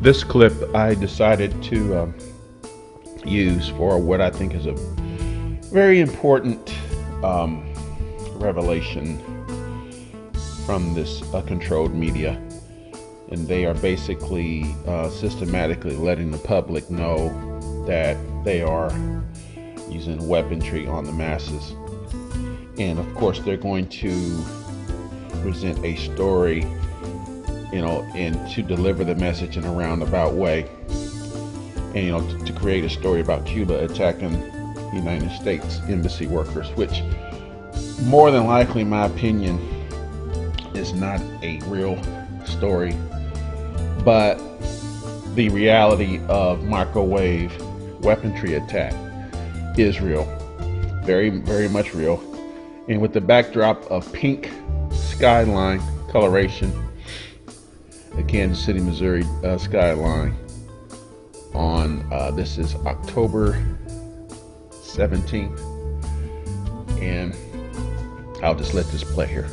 This clip I decided to use for what I think is a very important revelation from this controlled media. And they are basically systematically letting the public know that they are using weaponry on the masses. And of course, they're going to present a story, and to deliver the message in a roundabout way. And, to create a story about Cuba attacking United States embassy workers, which more than likely, in my opinion, is not a real story. But the reality of microwave weaponry attack is real, very, very much real. And with the backdrop of pink skyline coloration, the Kansas City, Missouri skyline on this is October 17th, and I'll just let this play here.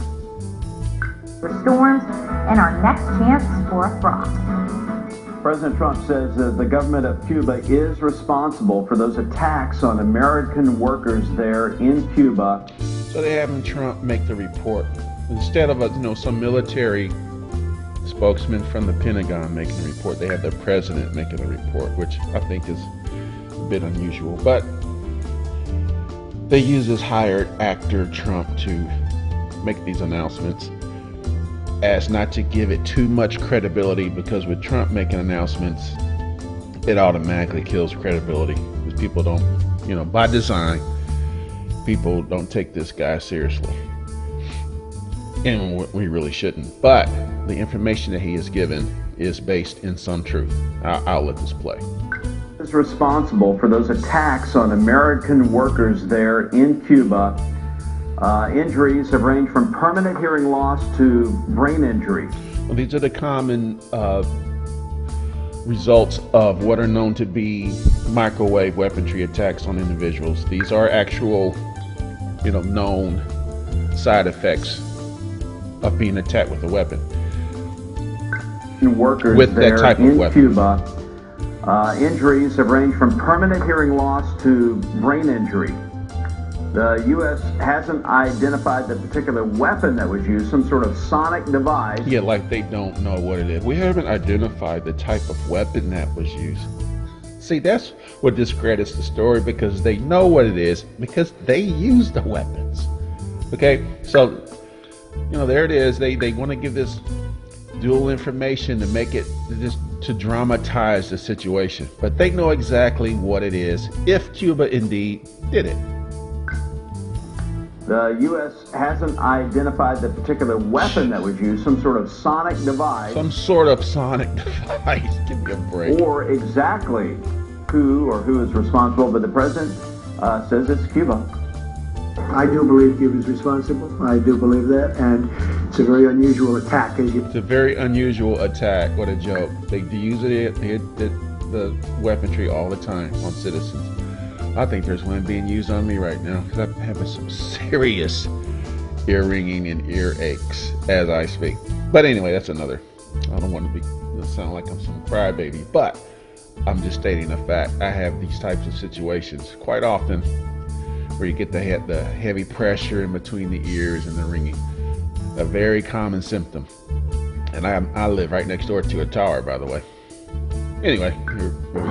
Storms and our next chance for a frost. President Trump says that the government of Cuba is responsible for those attacks on American workers there in Cuba. So they're having Trump make the report instead of some military spokesman from the Pentagon making the report. They have the president making the report, which I think is a bit unusual. But they use this hired actor Trump to make these announcements as not to give it too much credibility, because with Trump making announcements, it automatically kills credibility, because people don't, by design, people don't take this guy seriously. And we really shouldn't. But the information that he has given is based in some truth. I'll let this play. Is responsible for those attacks on American workers there in Cuba. Injuries have ranged from permanent hearing loss to brain injury. Well, these are the common results of what are known to be microwave weaponry attacks on individuals. These are actual, known side effects of being attacked with a weapon. Workers with there that type in of weapon. Cuba. Injuries have ranged from permanent hearing loss to brain injury. The U.S. hasn't identified the particular weapon that was used, some sort of sonic device. Yeah, like they don't know what it is. We haven't identified the type of weapon that was used. See, that's what discredits the story, because they know what it is, because they use the weapons. Okay, so, there it is. They want to give this dual information to make it, just to dramatize the situation. But they know exactly what it is, if Cuba indeed did it. The U.S. hasn't identified the particular weapon that was used, some sort of sonic device. Some sort of sonic device. Give me a break. Or exactly who is responsible, but the president says it's Cuba. I do believe Cuba is responsible. I do believe that, and it's a very unusual attack. It's a very unusual attack. What a joke. They use it, the weaponry all the time on citizens. I think there's one being used on me right now, because I'm having some serious ear ringing and ear aches as I speak. But anyway, that's another. I don't want to sound like I'm some crybaby, but I'm just stating a fact. I have these types of situations quite often where you get the heavy pressure in between the ears and the ringing. A very common symptom. And I live right next door to a tower, by the way. Anyway,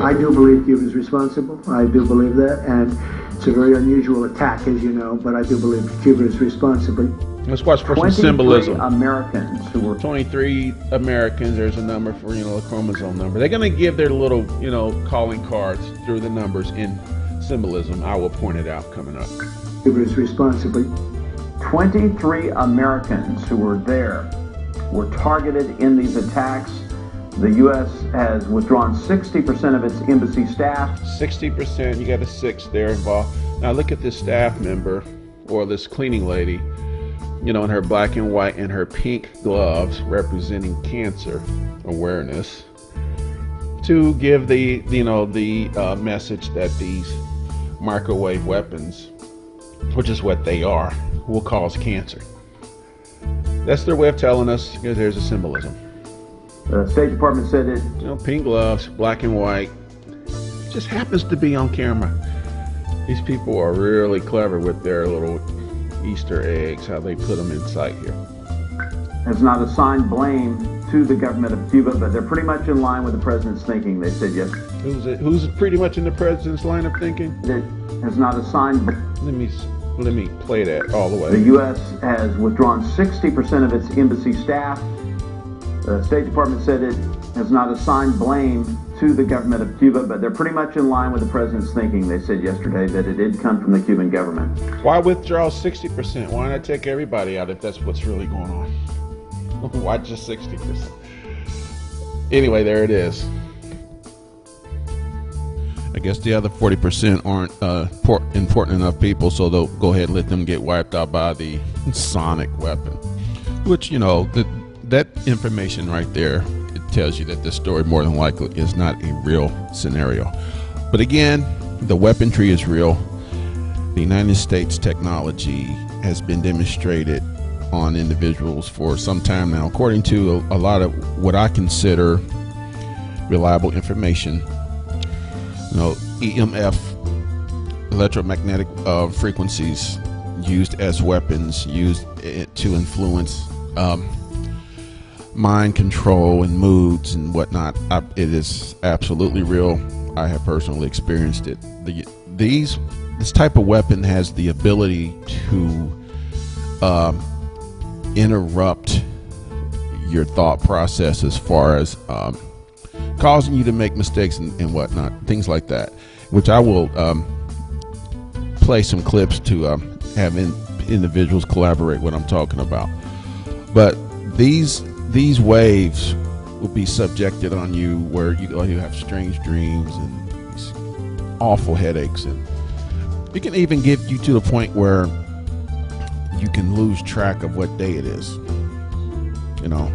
I do believe Cuba is responsible. I do believe that, and it's a very unusual attack, as you know, but I do believe Cuba is responsible. Let's watch for some symbolism. 23 Americans, there's a number for, a chromosome number. They're going to give their little, calling cards through the numbers in symbolism. I will point it out coming up. Cuba is responsible. 23 Americans who were there were targeted in these attacks. The U.S. has withdrawn 60% of its embassy staff. 60%, you got a 6 there involved. Now look at this staff member, or this cleaning lady, in her black and white and her pink gloves representing cancer awareness, to give the message that these microwave weapons, which is what they are, will cause cancer. That's their way of telling us there's a symbolism. The State Department said it. You know, pink gloves, black and white. Just happens to be on camera. These people are really clever with their little Easter eggs, how they put them in sight here. Has not assigned blame to the government of Cuba, but they're pretty much in line with the president's thinking, they said yes. Who's pretty much in the president's line of thinking? It has not assigned. Let me play that all the way. The U.S. has withdrawn 60% of its embassy staff. The State Department said it has not assigned blame to the government of Cuba, but they're pretty much in line with the president's thinking. They said yesterday that it did come from the Cuban government. Why withdraw 60%? Why not take everybody out if that's what's really going on? Why just 60%? Anyway, there it is. I guess the other 40% aren't important enough people, so they'll go ahead and let them get wiped out by the sonic weapon. Which, you know, that information right there, it tells you that this story more than likely is not a real scenario. But again, the weaponry is real. The United States technology has been demonstrated on individuals for some time now, according to a lot of what I consider reliable information. You know, EMF, electromagnetic frequencies used as weapons, used to influence mind control and moods and whatnot. It is absolutely real. I have personally experienced it. This type of weapon has the ability to interrupt your thought process as far as causing you to make mistakes and whatnot, things like that, which I will play some clips to have individuals collaborate what I'm talking about. But these waves will be subjected on you where you have strange dreams and these awful headaches, and it can even get you to the point where you can lose track of what day it is. You know,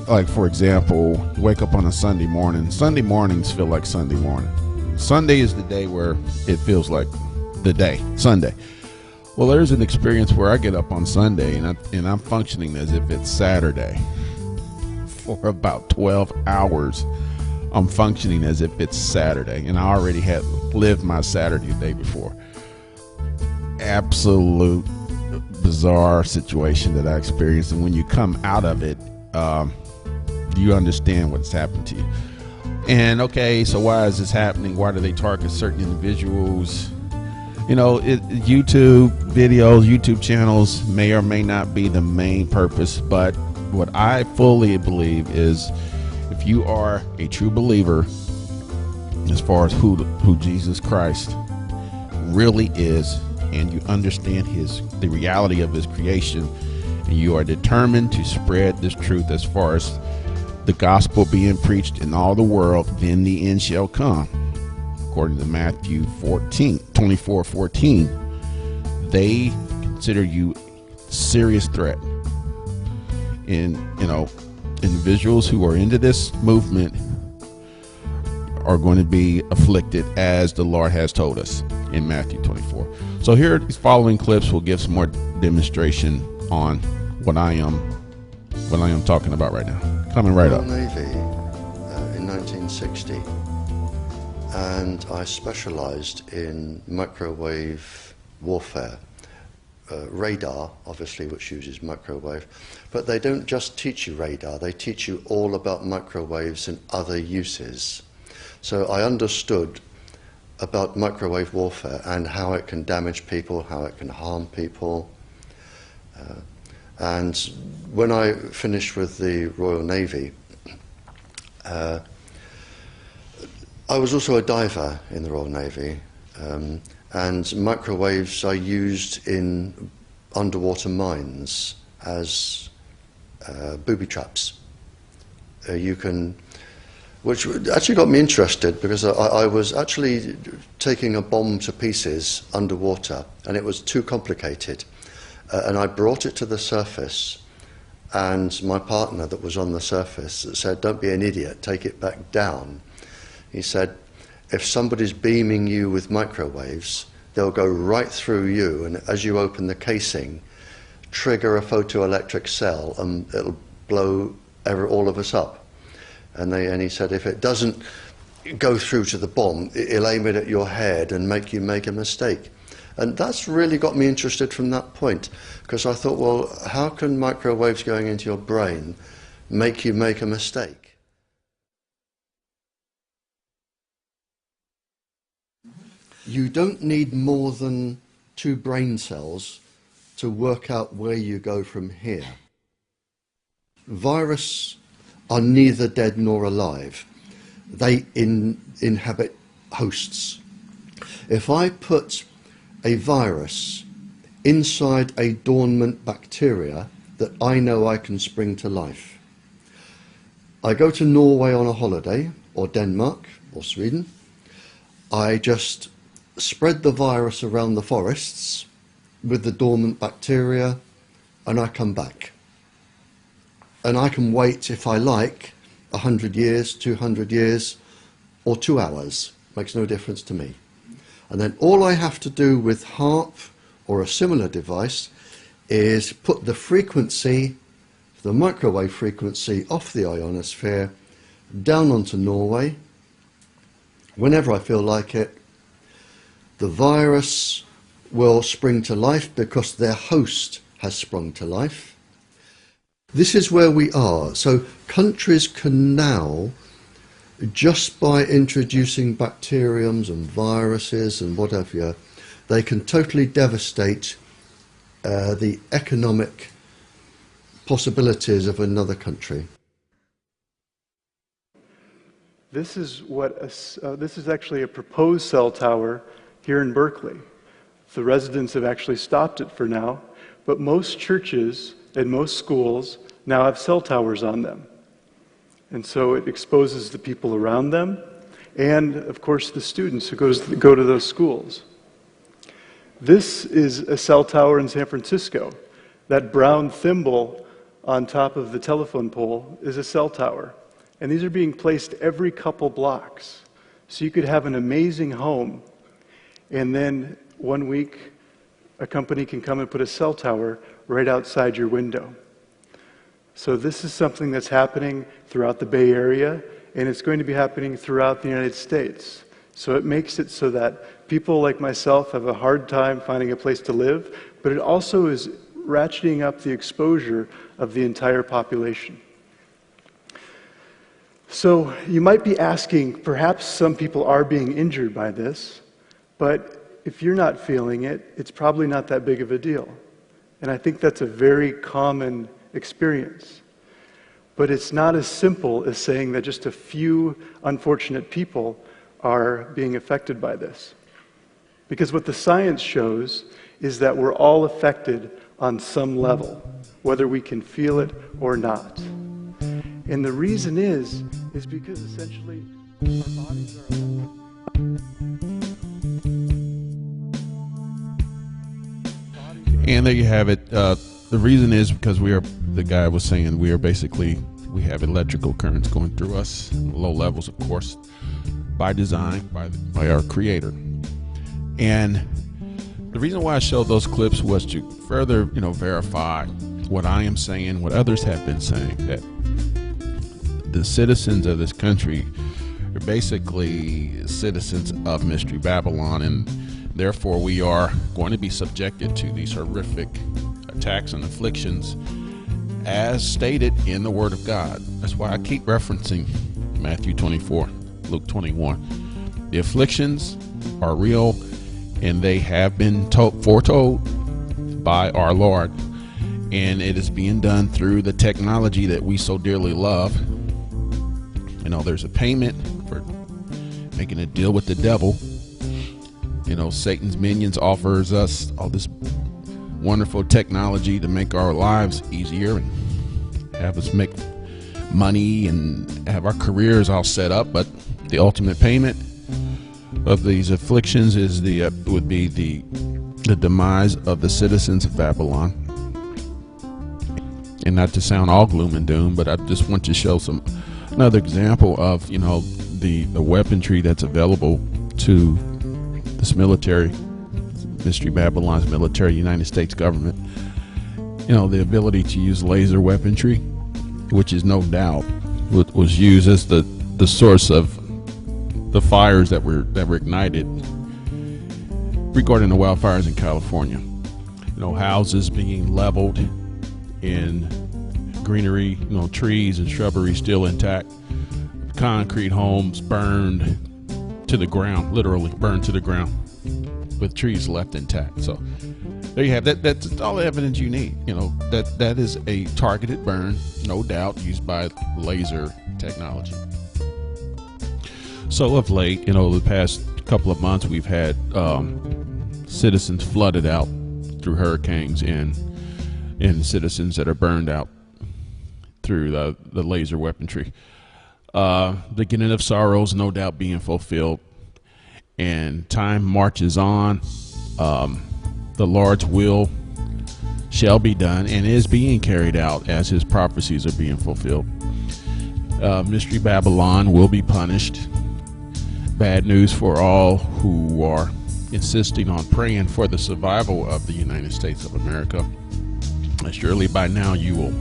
like for example, you wake up on a Sunday morning. Sunday mornings feel like Sunday morning. Sunday is the day where it feels like the day, Sunday. Well, there's an experience where I get up on Sunday and I'm functioning as if it's Saturday. For about 12 hours, I'm functioning as if it's Saturday, and I already had lived my Saturday the day before. Absolute bizarre situation that I experienced, and when you come out of it, you understand what's happened to you. And okay, so why is this happening? Why do they target certain individuals? You know, YouTube videos, YouTube channels may or may not be the main purpose, but what I fully believe is if you are a true believer as far as who Jesus Christ really is, and you understand the reality of his creation, and you are determined to spread this truth as far as the gospel being preached in all the world, then the end shall come. According to Matthew 24:14, they consider you a serious threat. And, you know, individuals who are into this movement are going to be afflicted as the Lord has told us in Matthew 24. So here, these following clips will give some more demonstration on what I am talking about right now. Coming right up. Navy in 1960, and I specialized in microwave warfare. Radar, obviously, which uses microwave, but they don't just teach you radar, they teach you all about microwaves and other uses. So I understood about microwave warfare and how it can damage people, how it can harm people. And when I finished with the Royal Navy, I was also a diver in the Royal Navy. And microwaves are used in underwater mines as booby traps. Which actually got me interested, because I was actually taking a bomb to pieces underwater, and it was too complicated. And I brought it to the surface, and my partner that was on the surface said, "Don't be an idiot, take it back down." He said, if somebody's beaming you with microwaves, they'll go right through you, and as you open the casing, trigger a photoelectric cell, and it'll blow all of us up. And he said, if it doesn't go through to the bomb, it'll aim it at your head and make you make a mistake. And that's really got me interested from that point, because I thought, well, how can microwaves going into your brain make you make a mistake? You don't need more than 2 brain cells to work out where you go from here. Viruses are neither dead nor alive. They inhabit hosts. If I put a virus inside a dormant bacteria that I know I can spring to life, I go to Norway on a holiday, or Denmark, or Sweden, I just spread the virus around the forests with the dormant bacteria, and I come back. And I can wait, if I like, 100 years, 200 years, or 2 hours. Makes no difference to me. And then all I have to do with HAARP or a similar device is put the frequency, the microwave frequency, off the ionosphere, down onto Norway. Whenever I feel like it, the virus will spring to life because their host has sprung to life. This is where we are. So countries can now, just by introducing bacteriums and viruses and whatever, they can totally devastate the economic possibilities of another country. This is actually a proposed cell tower here in Berkeley. The residents have actually stopped it for now, but most churches and most schools now have cell towers on them. And so it exposes the people around them and, of course, the students who go to those schools. This is a cell tower in San Francisco. That brown thimble on top of the telephone pole is a cell tower. And these are being placed every couple blocks. So you could have an amazing home, and then one week a company can come and put a cell tower right outside your window. So this is something that's happening throughout the Bay Area, and it's going to be happening throughout the United States. So it makes it so that people like myself have a hard time finding a place to live, but it also is ratcheting up the exposure of the entire population. So you might be asking, perhaps some people are being injured by this, but if you're not feeling it, it's probably not that big of a deal. And I think that's a very common experience. But it's not as simple as saying that just a few unfortunate people are being affected by this. Because what the science shows is that we're all affected on some level, whether we can feel it or not. And the reason is because essentially our bodies are And there you have it. The reason is because the guy was saying we have electrical currents going through us, low levels, of course, by design, by our creator. And the reason why I showed those clips was to further, verify what I am saying, what others have been saying, that the citizens of this country are basically citizens of Mystery Babylon, and therefore we are going to be subjected to these horrific attacks and afflictions as stated in the Word of God. That's why I keep referencing Matthew 24, Luke 21. The afflictions are real, and they have been foretold by our Lord, and it is being done through the technology that we so dearly love. There's a payment for making a deal with the devil. Satan's minions offers us all this wonderful technology to make our lives easier and have us make money and have our careers all set up. But the ultimate payment of these afflictions is would be the demise of the citizens of Babylon. And not to sound all gloom and doom, but I just want to show another example of the weaponry that's available to this military, Mystery Babylon's military, United States government. The ability to use laser weaponry which is no doubt what was used as the source of the fires that were ignited regarding the wildfires in California. Houses being leveled and greenery, trees and shrubbery still intact. Concrete homes burned to the ground, literally burned to the ground, with trees left intact. So there you have that. That's all the evidence you need. That is a targeted burn, no doubt, used by laser technology. So of late, the past couple of months, we've had citizens flooded out through hurricanes and citizens that are burned out through the laser weaponry. The beginning of sorrows, no doubt, being fulfilled, and time marches on. The Lord's will shall be done and is being carried out as his prophecies are being fulfilled. Mystery Babylon will be punished. Bad news for all who are insisting on praying for the survival of the United States of America. Surely by now you will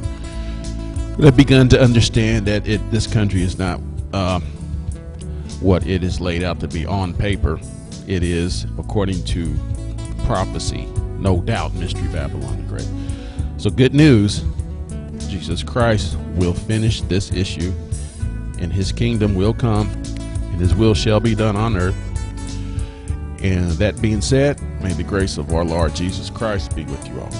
have begun to understand that this country is not what it is laid out to be on paper. It is, according to prophecy, no doubt, Mystery Babylon the Great. So good news, Jesus Christ will finish this issue, and his kingdom will come, and his will shall be done on earth. And that being said, may the grace of our Lord Jesus Christ be with you all.